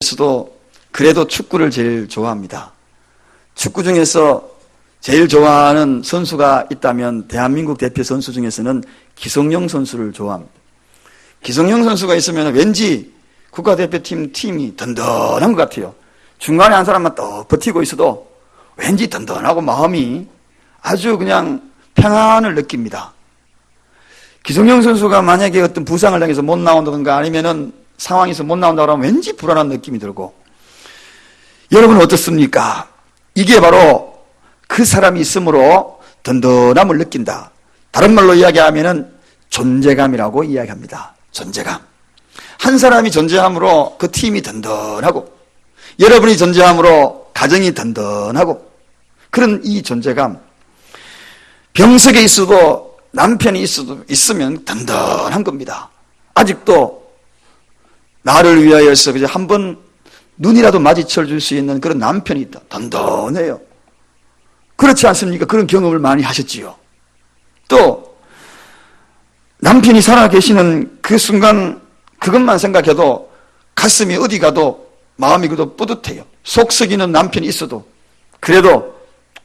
중에서도 그래도 축구를 제일 좋아합니다. 축구 중에서 제일 좋아하는 선수가 있다면 대한민국 대표 선수 중에서는 기성용 선수를 좋아합니다. 기성용 선수가 있으면 왠지 국가대표팀이 든든한 것 같아요. 중간에 한 사람만 또 버티고 있어도 왠지 든든하고 마음이 아주 그냥 평안을 느낍니다. 기성용 선수가 만약에 어떤 부상을 당해서 못 나온다든가 아니면은 상황에서 못 나온다고 하면 왠지 불안한 느낌이 들고, 여러분은 어떻습니까? 이게 바로 그 사람이 있으므로 든든함을 느낀다. 다른 말로 이야기하면은 존재감이라고 이야기합니다. 존재감. 한 사람이 존재함으로 그 팀이 든든하고, 여러분이 존재함으로 가정이 든든하고, 그런 이 존재감. 병석에 있어도 남편이 있으면 든든한 겁니다. 아직도 나를 위하여서 한 번 눈이라도 마주쳐 줄 수 있는 그런 남편이 있다. 든든해요. 그렇지 않습니까? 그런 경험을 많이 하셨지요. 또 남편이 살아계시는 그 순간 그것만 생각해도 가슴이 어디 가도 마음이 그래도 뿌듯해요. 속 썩이는 남편이 있어도 그래도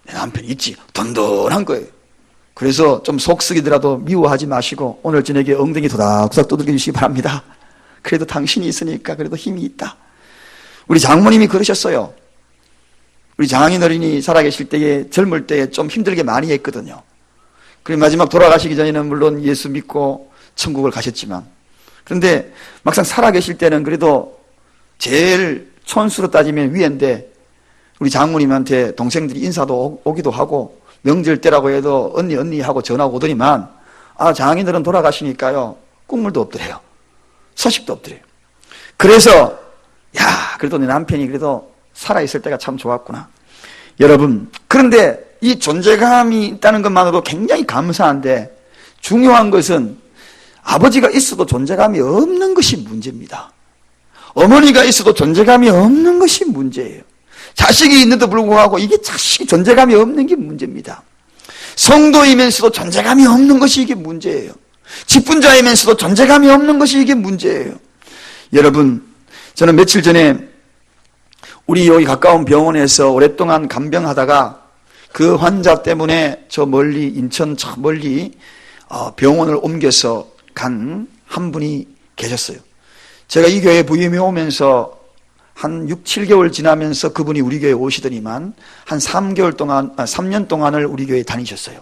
내 남편이 있지. 든든한 거예요. 그래서 좀 속 썩이더라도 미워하지 마시고 오늘 저녁에 엉덩이 도닥도닥 두들겨 주시기 바랍니다. 그래도 당신이 있으니까 그래도 힘이 있다. 우리 장모님이 그러셨어요. 우리 장인 어른이 살아계실 때에 젊을 때에 좀 힘들게 많이 했거든요. 그리고 마지막 돌아가시기 전에는 물론 예수 믿고 천국을 가셨지만, 그런데 막상 살아계실 때는 그래도 제일 촌수로 따지면 위인데 우리 장모님한테 동생들이 인사도 오기도 하고 명절 때라고 해도 언니 하고 전화가 오더니만 장인들은 돌아가시니까요 국물도 없더래요. 소식도 없더래요. 그래서 그래도 내 남편이 그래도 살아있을 때가 참 좋았구나. 여러분, 그런데 이 존재감이 있다는 것만으로도 굉장히 감사한데 중요한 것은 아버지가 있어도 존재감이 없는 것이 문제입니다. 어머니가 있어도 존재감이 없는 것이 문제예요. 자식이 있는데도 불구하고 이게 자식이 존재감이 없는 게 문제입니다. 성도이면서도 존재감이 없는 것이 이게 문제예요. 직분자이면서도 존재감이 없는 것이 이게 문제예요. 여러분, 저는 며칠 전에 우리 여기 가까운 병원에서 오랫동안 간병하다가 그 환자 때문에 저 멀리 인천 저 멀리 병원을 옮겨서 간 한 분이 계셨어요. 제가 이 교회에 부임해 오면서 한 6, 7개월 지나면서 그분이 우리 교회에 오시더니만 한 3년 동안을 우리 교회에 다니셨어요.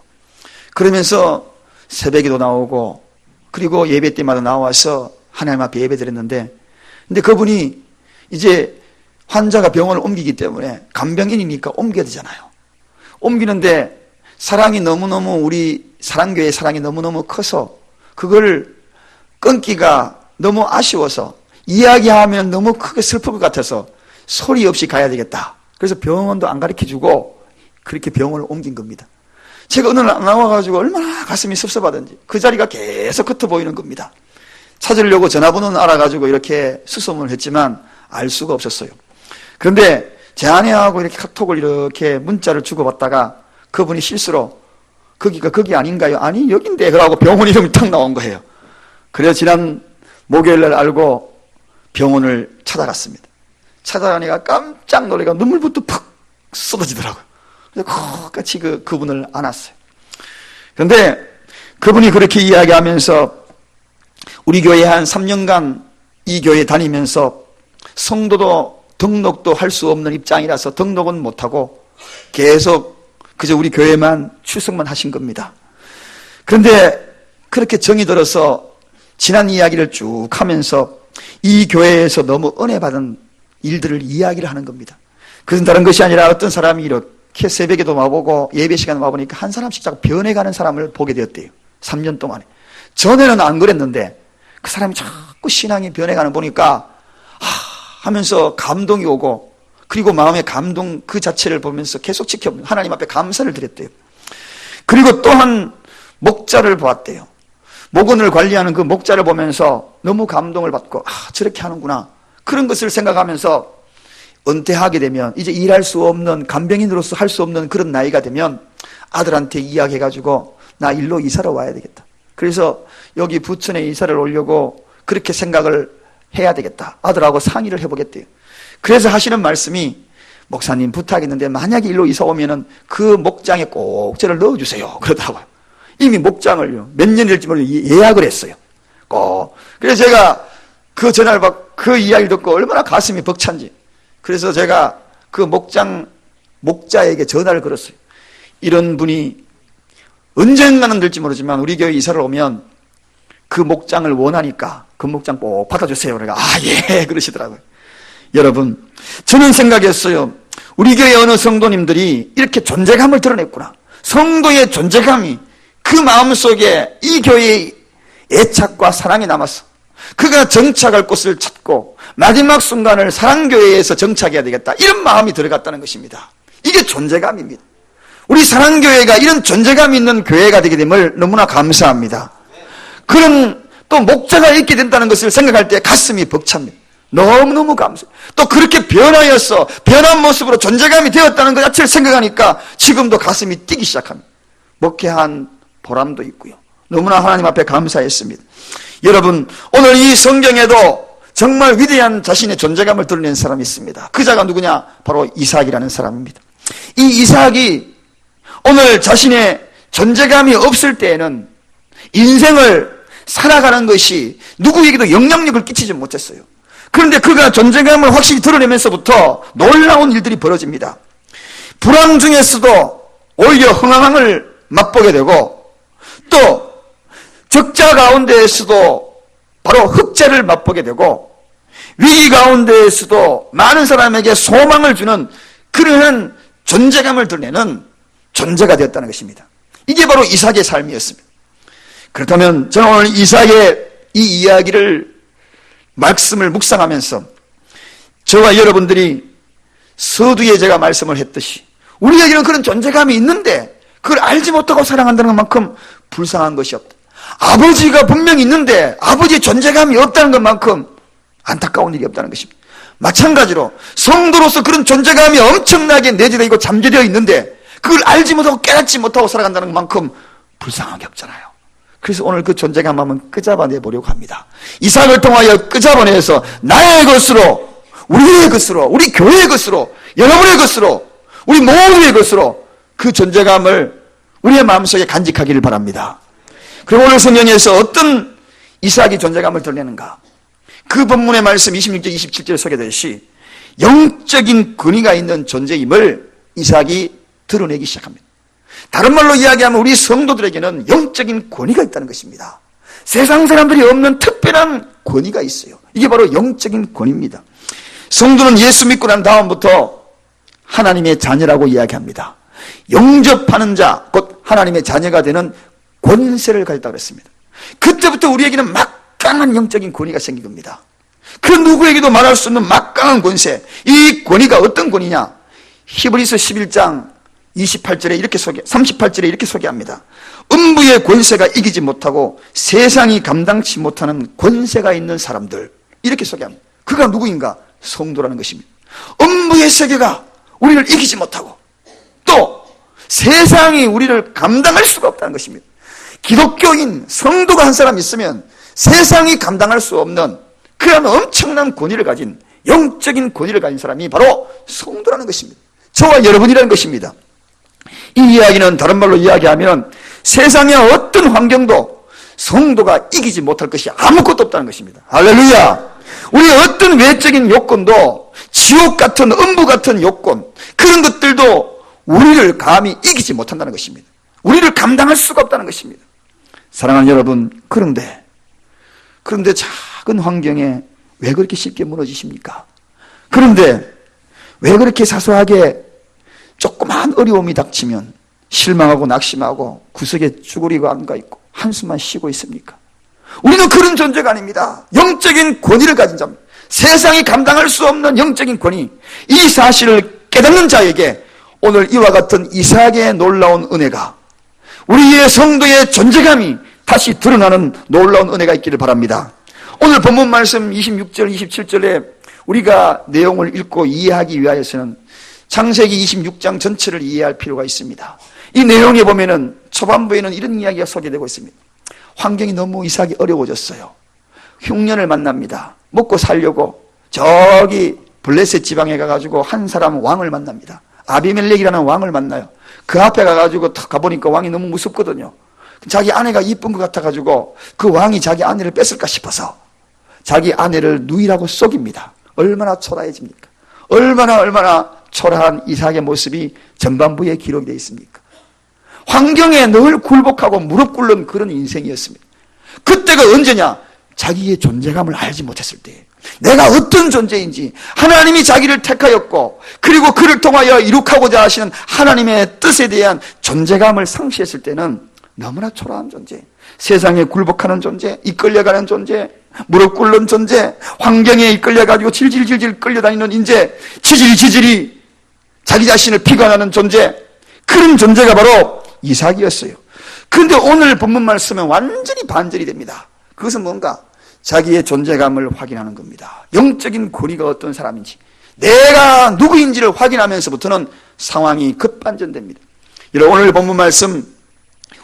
그러면서 새벽에도 나오고 그리고 예배 때마다 나와서 하나님 앞에 예배 드렸는데, 근데 그분이 이제 환자가 병원을 옮기기 때문에 간병인이니까 옮겨야 되잖아요. 옮기는데 사랑이 너무너무 우리 사랑교회의 사랑이 너무너무 커서 그걸 끊기가 너무 아쉬워서 이야기하면 너무 크게 슬플 것 같아서 소리 없이 가야 되겠다. 그래서 병원도 안 가르쳐주고 그렇게 병원을 옮긴 겁니다. 제가 어느 날 나와가지고 얼마나 가슴이 섭섭하던지 그 자리가 계속 흩어 보이는 겁니다. 찾으려고 전화번호는 알아가지고 이렇게 수소문을 했지만 알 수가 없었어요. 그런데 제 아내하고 이렇게 카톡을 이렇게 문자를 주고받다가 그분이 실수로 거기가 거기 아닌가요? 아니 여긴데 그러고 병원 이름이 탁 나온 거예요. 그래서 지난 목요일날 알고 병원을 찾아갔습니다. 찾아가니까 깜짝 놀래가 눈물부터 푹 쏟아지더라고요. 그래서 같이 그분을 안았어요. 그런데 그분이 그렇게 이야기하면서 우리 교회에 한 3년간 이 교회 다니면서 성도도 등록도 할 수 없는 입장이라서 등록은 못하고 계속 그저 우리 교회만 출석만 하신 겁니다. 그런데 그렇게 정이 들어서 지난 이야기를 쭉 하면서 이 교회에서 너무 은혜 받은 일들을 이야기를 하는 겁니다. 그것은 다른 것이 아니라 어떤 사람이 이렇게 새벽에도 와보고 예배 시간에 와보니까 한 사람씩 자꾸 변해가는 사람을 보게 되었대요. 3년 동안에. 전에는 안 그랬는데 그 사람이 자꾸 신앙이 변해가는 보니까 하면서 감동이 오고, 그리고 마음의 감동 그 자체를 보면서 계속 지켜보면 하나님 앞에 감사를 드렸대요. 그리고 또한 목자를 보았대요. 목원을 관리하는 그 목자를 보면서 너무 감동을 받고 저렇게 하는구나. 그런 것을 생각하면서 은퇴하게 되면 이제 일할 수 없는 간병인으로서 할 수 없는 그런 나이가 되면 아들한테 이야기해가지고 나 일로 이사를 와야 되겠다. 그래서 여기 부천에 이사를 오려고 그렇게 생각을 해야 되겠다. 아들하고 상의를 해보겠대요. 그래서 하시는 말씀이, 목사님 부탁했는데 만약에 일로 이사 오면은 그 목장에 꼭 저를 넣어주세요. 그러더라고요. 이미 목장을요, 몇 년이 될지 모르고 예약을 했어요. 꼭. 그래서 제가 그 전화를 받고 그 이야기를 듣고 얼마나 가슴이 벅찬지. 그래서 제가 그 목자에게 전화를 걸었어요. 이런 분이 언젠가는 될지 모르지만 우리 교회 이사를 오면 그 목장을 원하니까 그 목장 꼭 받아주세요. 그래가 예 그러시더라고요. 여러분, 저는 생각했어요. 우리 교회 어느 성도님들이 이렇게 존재감을 드러냈구나. 성도의 존재감이 그 마음속에 이 교회의 애착과 사랑이 남았어. 그가 정착할 곳을 찾고 마지막 순간을 사랑교회에서 정착해야 되겠다, 이런 마음이 들어갔다는 것입니다. 이게 존재감입니다. 우리 사랑교회가 이런 존재감 있는 교회가 되게 됨을 너무나 감사합니다. 그런 또 목자가 있게 된다는 것을 생각할 때 가슴이 벅찹니다. 너무너무 감사해요. 또 그렇게 변한 모습으로 존재감이 되었다는 것 자체를 생각하니까 지금도 가슴이 뛰기 시작합니다. 목회한 보람도 있고요. 너무나 하나님 앞에 감사했습니다. 여러분, 오늘 이 성경에도 정말 위대한 자신의 존재감을 드러낸 사람이 있습니다. 그 자가 누구냐? 바로 이삭이라는 사람입니다. 이 이삭이 오늘 자신의 존재감이 없을 때에는 인생을 살아가는 것이 누구에게도 영향력을 끼치지 못했어요. 그런데 그가 존재감을 확실히 드러내면서부터 놀라운 일들이 벌어집니다. 불황 중에서도 오히려 흥황을 맛보게 되고, 또 적자 가운데에서도 바로 흑자를 맛보게 되고, 위기 가운데에서도 많은 사람에게 소망을 주는 그러한 존재감을 드러내는 존재가 되었다는 것입니다. 이게 바로 이삭의 삶이었습니다. 그렇다면 저는 오늘 이삭의 이 이야기를, 말씀을 묵상하면서 저와 여러분들이 서두에 제가 말씀을 했듯이 우리에게는 그런 존재감이 있는데 그걸 알지 못하고 사랑한다는 것만큼 불쌍한 것이 없다. 아버지가 분명히 있는데 아버지의 존재감이 없다는 것만큼 안타까운 일이 없다는 것입니다. 마찬가지로 성도로서 그런 존재감이 엄청나게 내재되어 있고 잠재되어 있는데 그걸 알지 못하고 깨닫지 못하고 살아간다는 것만큼 불쌍한 게 없잖아요. 그래서 오늘 그 존재감 한번 끄잡아내 보려고 합니다. 이삭을 통하여 끄잡아내서 나의 것으로, 우리의 것으로, 우리 교회의 것으로, 여러분의 것으로, 우리 모두의 것으로 그 존재감을 우리의 마음속에 간직하기를 바랍니다. 그리고 오늘 성경에서 어떤 이삭이 존재감을 드러내는가? 그 본문의 말씀 26절, 27절에 소개되듯이 영적인 권위가 있는 존재임을 이삭이 드러내기 시작합니다. 다른 말로 이야기하면 우리 성도들에게는 영적인 권위가 있다는 것입니다. 세상 사람들이 없는 특별한 권위가 있어요. 이게 바로 영적인 권위입니다. 성도는 예수 믿고 난 다음부터 하나님의 자녀라고 이야기합니다. 영접하는 자, 곧 하나님의 자녀가 되는 권세를 가졌다고 했습니다. 그때부터 우리에게는 막강한 영적인 권위가 생긴 겁니다. 그 누구에게도 말할 수 없는 막강한 권세. 이 권위가 어떤 권위냐? 히브리서 11장 28절에 이렇게 38절에 이렇게 소개합니다. 음부의 권세가 이기지 못하고 세상이 감당치 못하는 권세가 있는 사람들, 이렇게 소개합니다. 그가 누구인가? 성도라는 것입니다. 음부의 세계가 우리를 이기지 못하고 또 세상이 우리를 감당할 수가 없다는 것입니다. 기독교인 성도가 한 사람 있으면 세상이 감당할 수 없는 그런 엄청난 권위를 가진, 영적인 권위를 가진 사람이 바로 성도라는 것입니다. 저와 여러분이라는 것입니다. 이 이야기는 다른 말로 이야기하면 세상의 어떤 환경도 성도가 이기지 못할 것이 아무것도 없다는 것입니다. 할렐루야! 우리의 어떤 외적인 요건도, 지옥 같은, 음부 같은 요건, 그런 것들도 우리를 감히 이기지 못한다는 것입니다. 우리를 감당할 수가 없다는 것입니다. 사랑하는 여러분, 그런데 작은 환경에 왜 그렇게 쉽게 무너지십니까? 그런데 왜 그렇게 사소하게 조그만 어려움이 닥치면 실망하고 낙심하고 구석에 쭈그리고 앉아있고 한숨만 쉬고 있습니까? 우리는 그런 존재가 아닙니다. 영적인 권위를 가진 자입니다. 세상이 감당할 수 없는 영적인 권위, 이 사실을 깨닫는 자에게 오늘 이와 같은 이삭의 놀라운 은혜가, 우리의 성도의 존재감이 다시 드러나는 놀라운 은혜가 있기를 바랍니다. 오늘 본문 말씀 26절, 27절에 우리가 내용을 읽고 이해하기 위하여서는 창세기 26장 전체를 이해할 필요가 있습니다. 이 내용에 보면은 초반부에는 이런 이야기가 소개되고 있습니다. 환경이 너무 이삭이 어려워졌어요. 흉년을 만납니다. 먹고 살려고 저기 블레셋 지방에 가가지고 한 사람 왕을 만납니다. 아비멜렉이라는 왕을 만나요. 그 앞에 가가지고 탁 가보니까 왕이 너무 무섭거든요. 자기 아내가 이쁜 것 같아가지고 그 왕이 자기 아내를 뺏을까 싶어서 자기 아내를 누이라고 속입니다. 얼마나 초라해집니까? 얼마나 초라한 이삭의 모습이 전반부에 기록이 되어 있습니까? 환경에 늘 굴복하고 무릎 꿇는 그런 인생이었습니다. 그때가 언제냐? 자기의 존재감을 알지 못했을 때, 내가 어떤 존재인지, 하나님이 자기를 택하였고 그리고 그를 통하여 이룩하고자 하시는 하나님의 뜻에 대한 존재감을 상실했을 때는 너무나 초라한 존재, 세상에 굴복하는 존재, 이끌려가는 존재, 무릎 꿇는 존재, 환경에 이끌려가지고 질질질질 끌려다니는 인재, 지질지질이 자기 자신을 비관하는 존재, 그런 존재가 바로 이삭이었어요. 그런데 오늘 본문 말씀은 완전히 반전이 됩니다. 그것은 뭔가? 자기의 존재감을 확인하는 겁니다. 영적인 권위가 어떤 사람인지, 내가 누구인지를 확인하면서부터는 상황이 급반전됩니다. 여러분, 오늘 본문 말씀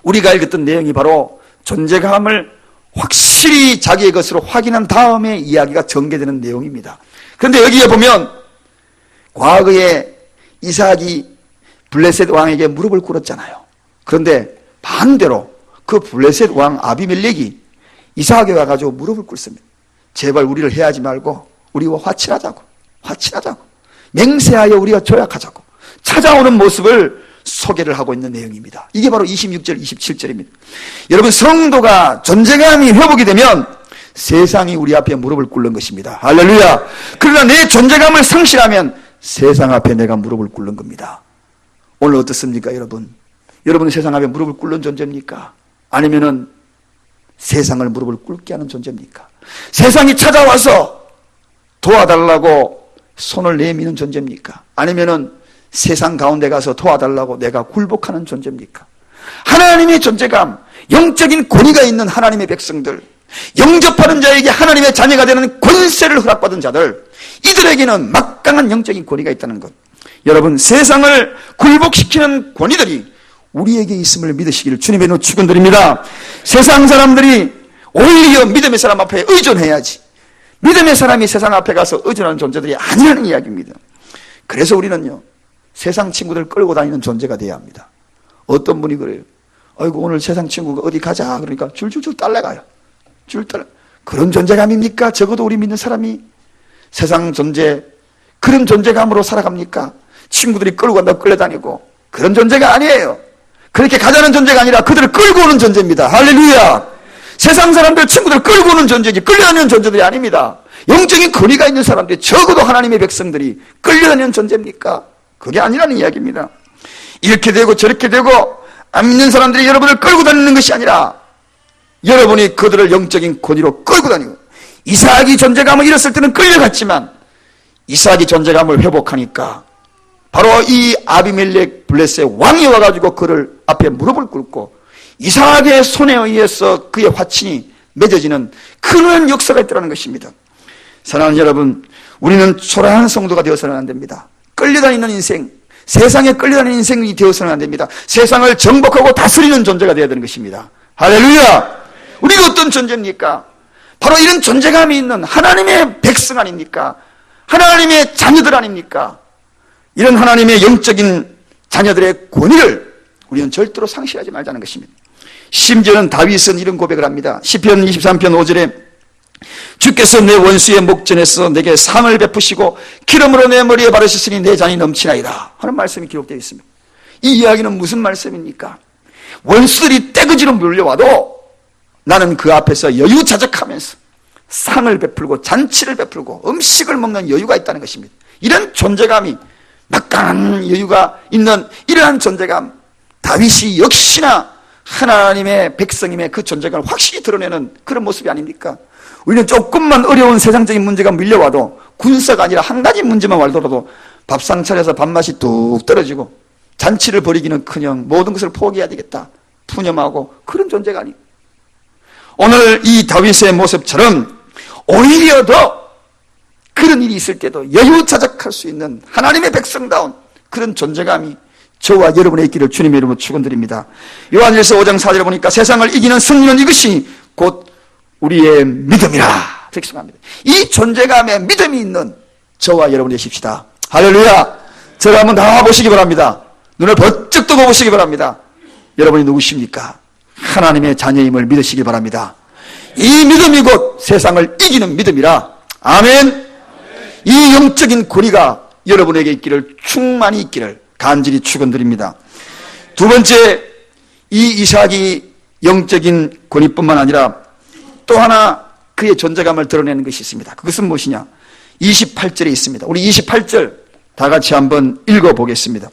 우리가 읽었던 내용이 바로 존재감을 확실히 자기의 것으로 확인한 다음에 이야기가 전개되는 내용입니다. 그런데 여기에 보면 과거에 이삭이 블레셋 왕에게 무릎을 꿇었잖아요. 그런데 반대로 그 블레셋 왕 아비멜렉이 이삭에게 와가지고 무릎을 꿇습니다. 제발 우리를 해하지 말고 우리와 화친하자고, 맹세하여 우리가 조약하자고 찾아오는 모습을 소개를 하고 있는 내용입니다. 이게 바로 26절, 27절입니다. 여러분, 성도가 존재감이 회복이 되면 세상이 우리 앞에 무릎을 꿇는 것입니다. 할렐루야. 그러나 내 존재감을 상실하면 세상 앞에 내가 무릎을 꿇는 겁니다. 오늘 어떻습니까, 여러분? 여러분은 세상 앞에 무릎을 꿇는 존재입니까? 아니면은 세상을 무릎을 꿇게 하는 존재입니까? 세상이 찾아와서 도와달라고 손을 내미는 존재입니까? 아니면은 세상 가운데 가서 도와달라고 내가 굴복하는 존재입니까? 하나님의 존재감, 영적인 권위가 있는 하나님의 백성들, 영접하는 자에게 하나님의 자녀가 되는 권세를 허락받은 자들, 이들에게는 막강한 영적인 권위가 있다는 것. 여러분, 세상을 굴복시키는 권위들이 우리에게 있음을 믿으시기를 주님의 이름으로 축원드립니다. 세상 사람들이 오히려 믿음의 사람 앞에 의존해야지, 믿음의 사람이 세상 앞에 가서 의존하는 존재들이 아니라는 이야기입니다. 그래서 우리는요, 세상 친구들 끌고 다니는 존재가 되어야 합니다. 어떤 분이 그래요. 아이고, 오늘 세상 친구가 어디 가자 그러니까 줄줄줄 딸려가요. 그런 존재감입니까? 적어도 우리 믿는 사람이 세상 존재, 그런 존재감으로 살아갑니까? 친구들이 끌고 간다고 끌려다니고, 그런 존재가 아니에요. 그렇게 가자는 존재가 아니라 그들을 끌고 오는 존재입니다. 할렐루야. 세상 사람들 친구들을 끌고 오는 존재지 끌려다니는 존재들이 아닙니다. 영적인 권위가 있는 사람들이, 적어도 하나님의 백성들이 끌려다니는 존재입니까? 그게 아니라는 이야기입니다. 이렇게 되고 저렇게 되고 안 믿는 사람들이 여러분을 끌고 다니는 것이 아니라 여러분이 그들을 영적인 권위로 끌고 다니고, 이삭이 존재감을 잃었을 때는 끌려갔지만 이삭이 존재감을 회복하니까 바로 이 아비멜렉 블레셋 왕이 와가지고 그를 앞에 무릎을 꿇고 이삭의 손에 의해서 그의 화친이 맺어지는 그런 역사가 있다는 것입니다. 사랑하는 여러분, 우리는 초라한 성도가 되어서는 안 됩니다. 끌려다니는 인생, 세상에 끌려다니는 인생이 되어서는 안 됩니다. 세상을 정복하고 다스리는 존재가 되어야 되는 것입니다. 할렐루야. 우리가 어떤 존재입니까? 바로 이런 존재감이 있는 하나님의 백성 아닙니까? 하나님의 자녀들 아닙니까? 이런 하나님의 영적인 자녀들의 권위를 우리는 절대로 상실하지 말자는 것입니다. 심지어는 다윗은 이런 고백을 합니다. 시편 23편 5절에 주께서 내 원수의 목전에서 내게 상을 베푸시고 기름으로 내 머리에 바르셨으니 내 잔이 넘치나이다 하는 말씀이 기록되어 있습니다. 이 이야기는 무슨 말씀입니까? 원수들이 떼거지로 몰려와도 나는 그 앞에서 여유자적하면서 상을 베풀고 잔치를 베풀고 음식을 먹는 여유가 있다는 것입니다. 이런 존재감이, 막강한 여유가 있는 이러한 존재감, 다윗이 역시나 하나님의 백성임의 그 존재감을 확실히 드러내는 그런 모습이 아닙니까? 우리는 조금만 어려운 세상적인 문제가 밀려와도, 군사가 아니라 한 가지 문제만 와더라도 밥상 차려서 밥맛이 뚝 떨어지고 잔치를 벌이기는커녕 모든 것을 포기해야 되겠다 푸념하고 그런 존재가 아니에요. 오늘 이 다윗의 모습처럼 오히려 더 그런 일이 있을 때도 여유자적할 수 있는 하나님의 백성다운 그런 존재감이 저와 여러분의 있기를 주님의 이름으로 축원드립니다. 요한일서 5장 4절에 보니까 세상을 이기는 승리는 이것이 곧 우리의 믿음이라. 특성합니다. 이 존재감에 믿음이 있는 저와 여러분이 되십시다. 할렐루야. 저를 한번 다 보시기 바랍니다. 눈을 번쩍 뜨고 보시기 바랍니다. 여러분이 누구십니까? 하나님의 자녀임을 믿으시기 바랍니다. 이 믿음이 곧 세상을 이기는 믿음이라. 아멘. 이 영적인 고리가 여러분에게 있기를, 충만히 있기를 간절히 축원드립니다. 두 번째, 이 이삭이 영적인 고리뿐만 아니라 또 하나 그의 존재감을 드러내는 것이 있습니다. 그것은 무엇이냐? 28절에 있습니다. 우리 28절 다 같이 한번 읽어보겠습니다.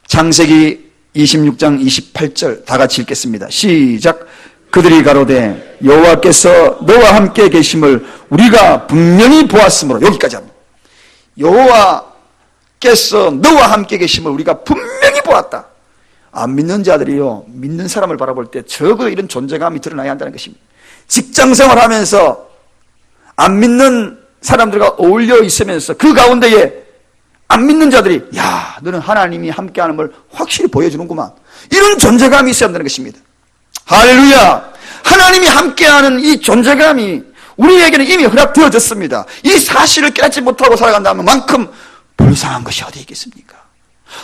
창세기 26장 28절 다 같이 읽겠습니다. 시작. 그들이 가로되 여호와께서 너와 함께 계심을 우리가 분명히 보았으므로. 여기까지 합니다. 여호와께서 너와 함께 계심을 우리가 분명히 보았다. 안 믿는 자들이요, 믿는 사람을 바라볼 때 적어도 이런 존재감이 드러나야 한다는 것입니다. 직장생활하면서 안 믿는 사람들과 어울려 있으면서 그 가운데에 안 믿는 자들이, 야, 너는 하나님이 함께하는 걸 확실히 보여주는구만, 이런 존재감이 있어야 한다는 것입니다. 할렐루야. 하나님이 함께하는 이 존재감이 우리에게는 이미 허락되어졌습니다. 이 사실을 깨닫지 못하고 살아간다면 만큼 불쌍한 것이 어디 있겠습니까?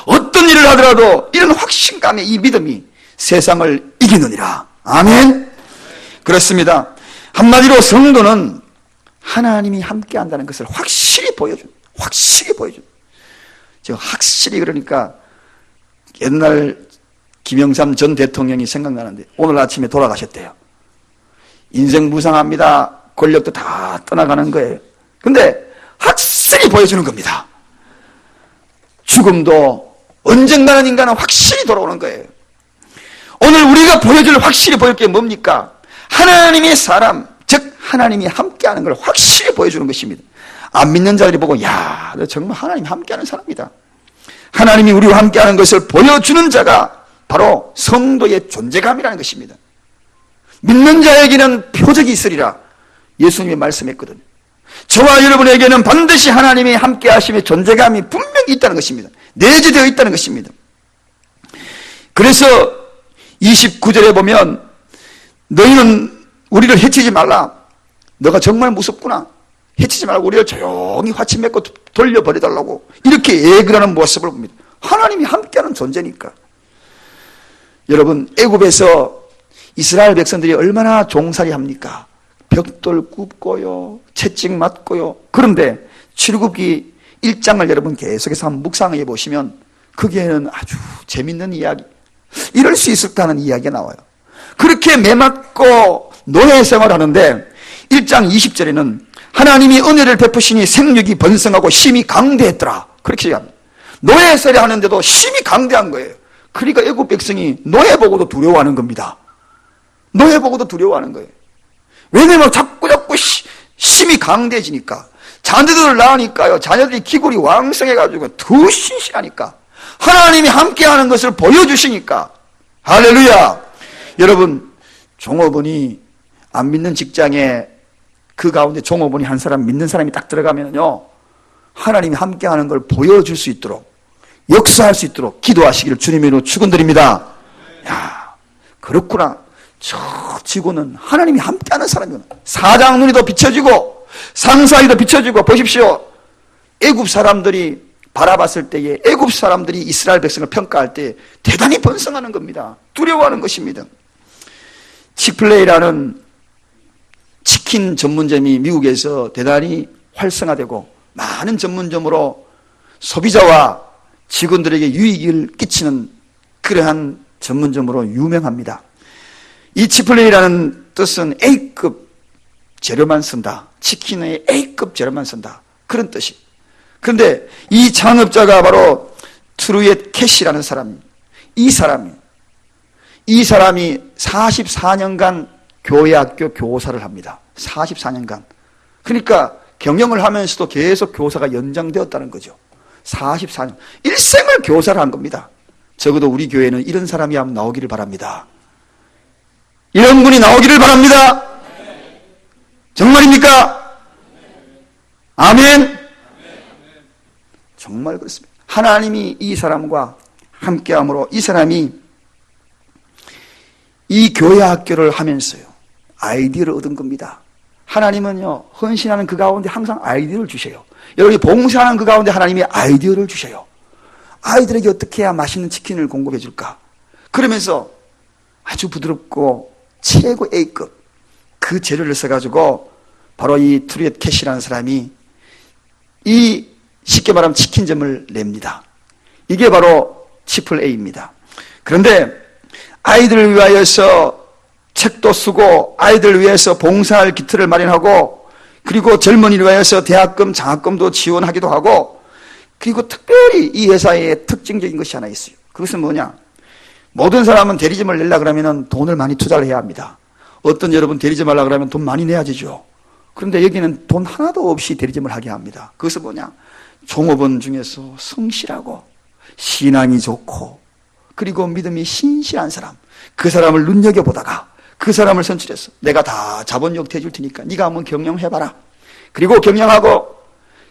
어떤 일을 하더라도 이런 확신감의 이 믿음이 세상을 이기느니라. 아멘. 그렇습니다. 한마디로 성도는 하나님이 함께한다는 것을 확실히 보여준, 제가 확실히, 그러니까 옛날 김영삼 전 대통령이 생각나는데 오늘 아침에 돌아가셨대요. 인생 무상합니다. 권력도 다 떠나가는 거예요. 근데 확실히 보여주는 겁니다. 죽음도 언젠가는 인간은 확실히 돌아오는 거예요. 오늘 우리가 확실히 보일 게 뭡니까? 하나님의 사람, 즉 하나님이 함께하는 걸 확실히 보여주는 것입니다. 안 믿는 자들이 보고, 야, 너 정말 하나님이 함께하는 사람이다. 하나님이 우리와 함께하는 것을 보여주는 자가 바로 성도의 존재감이라는 것입니다. 믿는 자에게는 표적이 있으리라 예수님이 말씀했거든요. 저와 여러분에게는 반드시 하나님이 함께 하심의 존재감이 분명히 있다는 것입니다. 내재되어 있다는 것입니다. 그래서 29절에 보면 너희는 우리를 해치지 말라. 너가 정말 무섭구나. 해치지 말고 우리를 조용히 화치 맺고 돌려버려달라고 이렇게 애근하는 모습을 봅니다. 하나님이 함께하는 존재니까. 여러분, 애굽에서 이스라엘 백성들이 얼마나 종살이 합니까? 벽돌 굽고요, 채찍 맞고요. 그런데 출애굽기 1장을 여러분 계속해서 한번 묵상해 보시면 거기에는 아주 재밌는 이야기, 이럴 수 있을까 하는 이야기가 나와요. 그렇게 매맞고 노예 생활하는데 1장 20절에는 하나님이 은혜를 베푸시니 생육이 번성하고 힘이 강대했더라, 그렇게 얘기합니다. 노예살이 하는데도 힘이 강대한 거예요. 그러니까 애굽 백성이 노예 보고도 두려워하는 겁니다. 노예 보고도 두려워하는 거예요. 왜냐면 자꾸 힘이 강대해지니까, 자녀들을 낳으니까요, 자녀들이 기골이 왕성해가지고 더 신실하니까, 하나님이 함께하는 것을 보여주시니까. 할렐루야. 여러분, 종업원이 안 믿는 직장에 그 가운데 종업원이 한 사람, 믿는 사람이 딱 들어가면요, 하나님이 함께하는 걸 보여줄 수 있도록, 역사할 수 있도록 기도하시기를 주님으로 축원드립니다. 야, 그렇구나. 저 직원은 하나님이 함께하는 사람이구나. 사장 눈이 더 비춰지고 상사에도 비춰지고. 보십시오, 애굽 사람들이 바라봤을 때에, 애굽 사람들이 이스라엘 백성을 평가할 때 대단히 번성하는 겁니다. 두려워하는 것입니다. 치플레이라는 치킨 전문점이 미국에서 대단히 활성화되고 많은 전문점으로 소비자와 직원들에게 유익을 끼치는 그러한 전문점으로 유명합니다. 이 치플레이라는 뜻은 A급 재료만 쓴다, 치킨의 A급 재료만 쓴다, 그런 뜻이. 그런데 이 창업자가 바로 트루엣 캐시라는 사람입니다. 이 사람이 44년간 교회학교 교사를 합니다. 44년간. 그러니까 경영을 하면서도 계속 교사가 연장되었다는 거죠. 44년. 일생을 교사를 한 겁니다. 적어도 우리 교회는 이런 사람이 한번 나오기를 바랍니다. 이런 분이 나오기를 바랍니다. 정말입니까? 아멘. 정말 그렇습니다. 하나님이 이 사람과 함께함으로 이 사람이 이 교회 학교를 하면서요, 아이디어를 얻은 겁니다. 하나님은요, 헌신하는 그 가운데 항상 아이디어를 주셔요. 여러분이 봉사하는 그 가운데 하나님이 아이디어를 주셔요. 아이들에게 어떻게 해야 맛있는 치킨을 공급해 줄까? 그러면서 아주 부드럽고 최고 A급 그 재료를 써가지고 바로 이 투리엣 캐시라는 사람이 이 쉽게 말하면 치킨점을 냅니다. 이게 바로 치플 A입니다. 그런데 아이들을 위하여서 책도 쓰고 아이들을 위해서 봉사할 기틀을 마련하고 그리고 젊은이를 위해서 대학금, 장학금도 지원하기도 하고 그리고 특별히 이 회사의 특징적인 것이 하나 있어요. 그것은 뭐냐? 모든 사람은 대리점을 내려고 그러면 돈을 많이 투자를 해야 합니다. 어떤 여러분 대리점 하려고 그러면 돈 많이 내야 되죠. 그런데 여기는 돈 하나도 없이 대리점을 하게 합니다. 그것은 뭐냐? 종업원 중에서 성실하고 신앙이 좋고 그리고 믿음이 신실한 사람, 그 사람을 눈여겨보다가 그 사람을 선출해서 내가 다 자본력 대줄 테니까 네가 한번 경영해봐라. 그리고 경영하고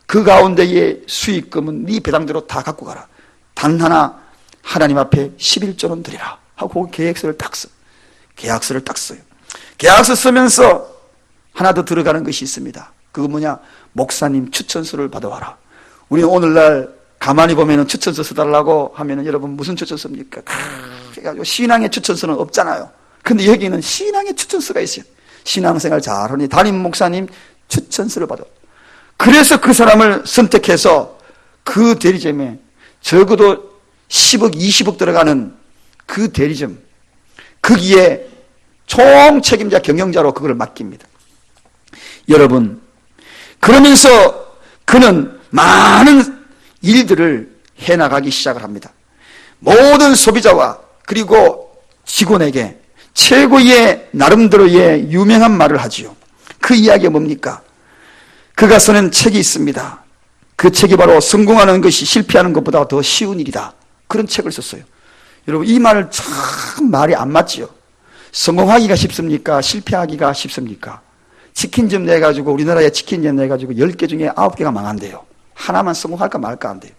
그 가운데의 수익금은 네 배당대로 다 갖고 가라. 단 하나 하나님 앞에 11조는 드리라 하고 계획서를 딱 써. 계약서를 딱 써요. 계약서 쓰면서 하나 더 들어가는 것이 있습니다. 그거 뭐냐? 목사님 추천서를 받아와라. 우리는 오늘날 가만히 보면은 추천서 써달라고 하면은 여러분 무슨 추천서입니까? 그래가지고 신앙의 추천서는 없잖아요. 근데 여기는 신앙의 추천서가 있어요. 신앙생활 잘하니 담임 목사님 추천서를 받아. 그래서 그 사람을 선택해서 그 대리점에 적어도 10억, 20억 들어가는 그 대리점, 거기에 총 책임자 경영자로 그걸 맡깁니다. 여러분, 그러면서 그는 많은 일들을 해나가기 시작을 합니다. 모든 소비자와 그리고 직원에게 최고의 나름대로의 유명한 말을 하지요. 그 이야기가 뭡니까? 그가 쓰는 책이 있습니다. 그 책이 바로 성공하는 것이 실패하는 것보다 더 쉬운 일이다. 그런 책을 썼어요. 여러분, 이 말을 참 말이 안 맞지요. 성공하기가 쉽습니까? 실패하기가 쉽습니까? 치킨점 내가지고 우리나라에 치킨점 내가지고 10개 중에 9개가 망한대요. 하나만 성공할까 말까 한대요.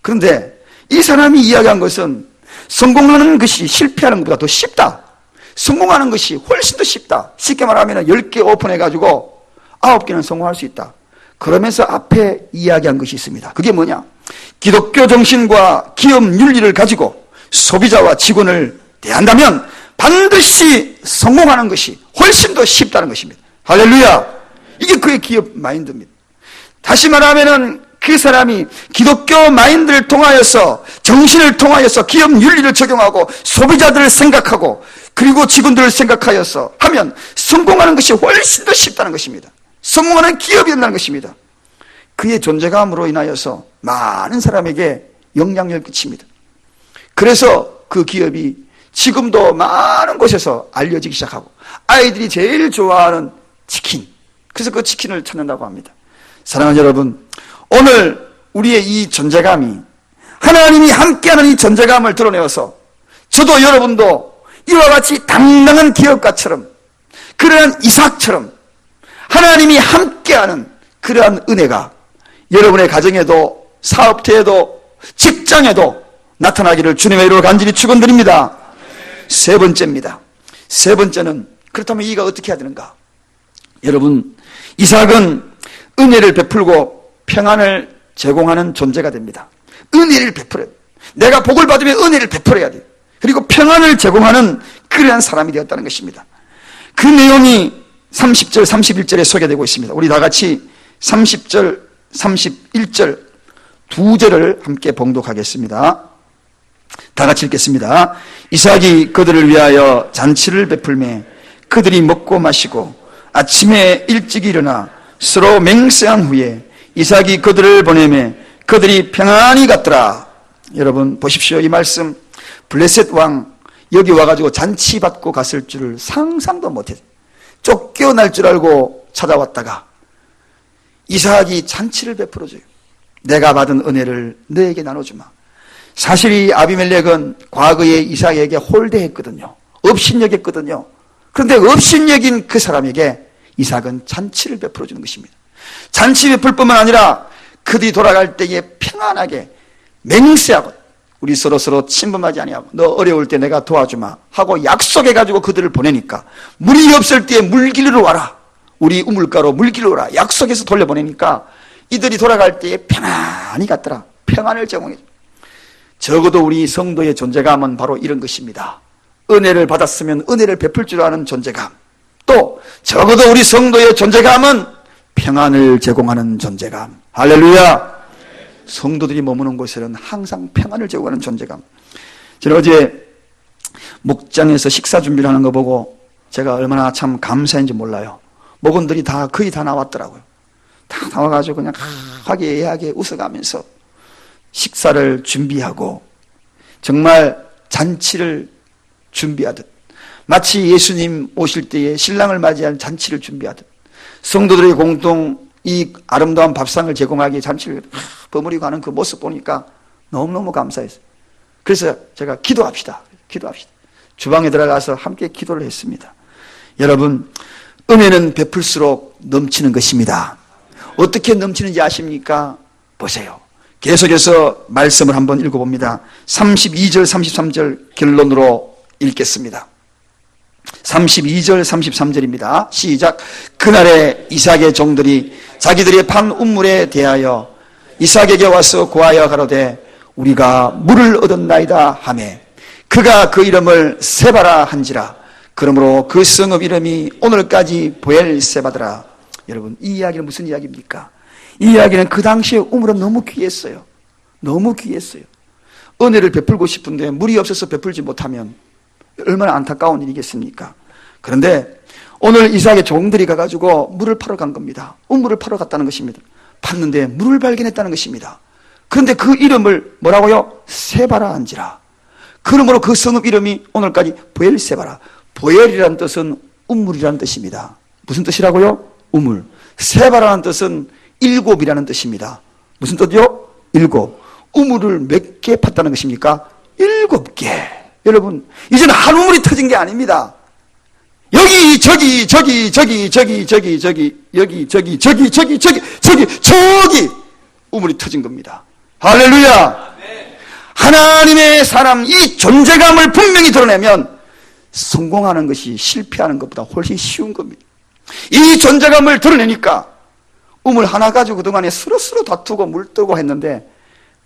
그런데 이 사람이 이야기한 것은 성공하는 것이 실패하는 것보다 더 쉽다. 성공하는 것이 훨씬 더 쉽다. 쉽게 말하면 10개 오픈해가지고 9개는 성공할 수 있다. 그러면서 앞에 이야기한 것이 있습니다. 그게 뭐냐? 기독교 정신과 기업 윤리를 가지고 소비자와 직원을 대한다면 반드시 성공하는 것이 훨씬 더 쉽다는 것입니다. 할렐루야! 이게 그의 기업 마인드입니다. 다시 말하면은 그 사람이 기독교 마인드를 통하여서 정신을 통하여서 기업 윤리를 적용하고 소비자들을 생각하고 그리고 직원들을 생각하여서 하면 성공하는 것이 훨씬 더 쉽다는 것입니다. 성공하는 기업이 된다는 것입니다. 그의 존재감으로 인하여서 많은 사람에게 영향력을 끼칩니다. 그래서 그 기업이 지금도 많은 곳에서 알려지기 시작하고 아이들이 제일 좋아하는 치킨, 그래서 그 치킨을 찾는다고 합니다. 사랑하는 여러분, 오늘 우리의 이 존재감이 하나님이 함께하는 이 존재감을 드러내어서 저도 여러분도 이와 같이 당당한 기업가처럼 그러한 이삭처럼 하나님이 함께하는 그러한 은혜가 여러분의 가정에도 사업체에도 직장에도 나타나기를 주님의 이름으로 간절히 축원드립니다. 세 번째입니다. 세 번째는 그렇다면 이가 어떻게 해야 되는가? 여러분, 이삭은 은혜를 베풀고 평안을 제공하는 존재가 됩니다. 은혜를 베풀어요. 내가 복을 받으면 은혜를 베풀어야 돼요. 그리고 평안을 제공하는 그러한 사람이 되었다는 것입니다. 그 내용이 30절, 31절에 소개되고 있습니다. 우리 다 같이 30절, 31절 두 절을 함께 봉독하겠습니다. 다 같이 읽겠습니다. 이삭이 그들을 위하여 잔치를 베풀매 그들이 먹고 마시고 아침에 일찍 일어나 서로 맹세한 후에 이삭이 그들을 보내매 그들이 평안히 갔더라. 여러분 보십시오. 이 말씀, 블레셋 왕 여기 와가지고 잔치 받고 갔을 줄을 상상도 못했어요. 쫓겨날 줄 알고 찾아왔다가 이삭이 잔치를 베풀어줘요. 내가 받은 은혜를 너에게 나눠주마. 사실 이 아비멜렉은 과거에 이삭에게 홀대했거든요. 업신여겼거든요. 그런데 업신여긴 그 사람에게 이삭은 잔치를 베풀어주는 것입니다. 잔치 베풀 뿐만 아니라 그들이 돌아갈 때에 평안하게 맹세하고 우리 서로 침범하지 아니하고 너 어려울 때 내가 도와주마 하고 약속해가지고 그들을 보내니까 물이 없을 때에 물길로 와라. 우리 우물가로 물길로 오라 약속해서 돌려보내니까 이들이 돌아갈 때에 평안히 갔더라. 평안을 제공해. 적어도 우리 성도의 존재감은 바로 이런 것입니다. 은혜를 받았으면 은혜를 베풀 줄 아는 존재감. 또 적어도 우리 성도의 존재감은 평안을 제공하는 존재감. 할렐루야. 성도들이 머무는 곳에는 항상 평안을 제공하는 존재감. 저는 어제 목장에서 식사 준비를 하는 거 보고 제가 얼마나 참 감사한지 몰라요. 목원들이 거의 다 나왔더라고요. 다 나와가지고 그냥 화기애애하게 웃어가면서 식사를 준비하고 정말 잔치를 준비하듯, 마치 예수님 오실 때에 신랑을 맞이할 잔치를 준비하듯 성도들의 공동 이 아름다운 밥상을 제공하기에 잔치를 버무리고 하는 그 모습 보니까 너무너무 감사했어요. 그래서 제가 기도합시다. 주방에 들어가서 함께 기도를 했습니다. 여러분, 은혜는 베풀수록 넘치는 것입니다. 어떻게 넘치는지 아십니까? 보세요. 계속해서 말씀을 한번 읽어봅니다. 32절 33절 결론으로 읽겠습니다. 32절 33절입니다. 시작. 그날에 이삭의 종들이 자기들의 판 우물에 대하여 이삭에게 와서 고하여 가로되 우리가 물을 얻었나이다 하매 그가 그 이름을 세바라 한지라. 그러므로 그 성읍 이름이 오늘까지 보엘세바더라. 여러분, 이 이야기는 무슨 이야기입니까? 이 이야기는 그 당시에 우물은 너무 귀했어요. 너무 귀했어요. 은혜를 베풀고 싶은데 물이 없어서 베풀지 못하면 얼마나 안타까운 일이겠습니까? 그런데 오늘 이삭의 종들이 가가지고 물을 파러 간 겁니다. 우물을 파러 갔다는 것입니다. 봤는데 물을 발견했다는 것입니다. 그런데 그 이름을 뭐라고요? 세바라 한지라. 그러므로 그 성읍 이름이 오늘까지 보엘세바라. 보엘이라는 뜻은 우물이라는 뜻입니다. 무슨 뜻이라고요? 우물. 세바라는 뜻은 일곱이라는 뜻입니다. 무슨 뜻이요? 일곱. 우물을 몇 개 팠다는 것입니까? 7개. 여러분, 이제는 한 우물이 터진 게 아닙니다. 여기 우물이 터진 겁니다. 할렐루야. 하나님의 사람, 이 존재감을 분명히 드러내면 성공하는 것이 실패하는 것보다 훨씬 쉬운 겁니다. 이 존재감을 드러내니까 우물 하나 가지고 그동안에 서로 다투고 물뜨고 했는데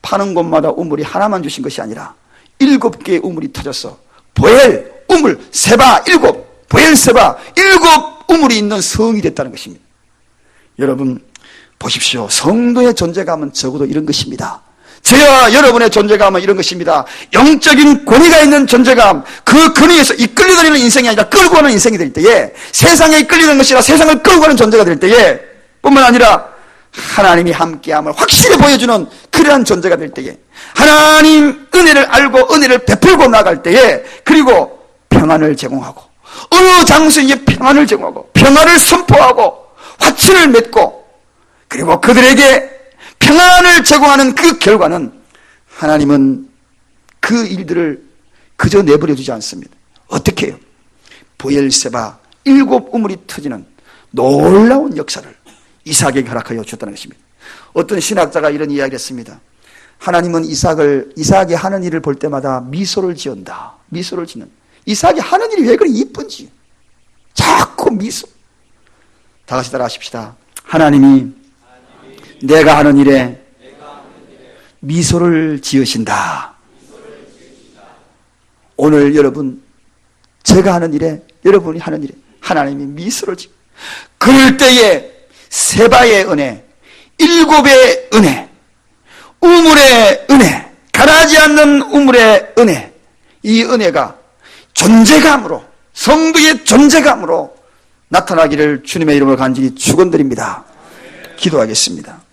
파는 곳마다 우물이 하나만 주신 것이 아니라 7개의 우물이 터졌어. 보엘, 우물, 세바, 7, 보엘, 세바, 7 우물이 있는 성이 됐다는 것입니다. 여러분 보십시오. 성도의 존재감은 적어도 이런 것입니다. 저와 여러분의 존재감은 이런 것입니다. 영적인 권위가 있는 존재감, 그 권위에서 이끌려다니는 인생이 아니라 끌고 가는 인생이 될 때에, 세상에 이끌리는 것이 아니라 세상을 끌고 가는 존재가 될 때에, 뿐만 아니라 하나님이 함께함을 확실히 보여주는 그러한 존재가 될 때에, 하나님 은혜를 알고 은혜를 베풀고 나갈 때에, 그리고 평안을 제공하고 어느 장소에 평안을 제공하고 평안을 선포하고 화친을 맺고, 그리고 그들에게 평안을 제공하는 그 결과는 하나님은 그 일들을 그저 내버려 두지 않습니다. 어떻게 해요? 보엘세바 7 우물이 터지는 놀라운 역사를 이삭에게 허락하여 주었다는 것입니다. 어떤 신학자가 이런 이야기를 했습니다. 하나님은 이삭이 하는 일을 볼 때마다 미소를 지은다. 미소를 짓는. 이삭이 하는 일이 왜 그리 이쁜지 자꾸 미소. 다 같이 따라하십시다. 하나님이 내가 하는 일에 미소를 지으신다. 오늘 여러분, 제가 하는 일에, 여러분이 하는 일에 하나님이 미소를 지으. 그럴 때에 세바의 은혜, 7의 은혜, 우물의 은혜, 가라지 않는 우물의 은혜, 이 은혜가 존재감으로, 성도의 존재감으로 나타나기를 주님의 이름으로 간절히 축원드립니다. 기도하겠습니다.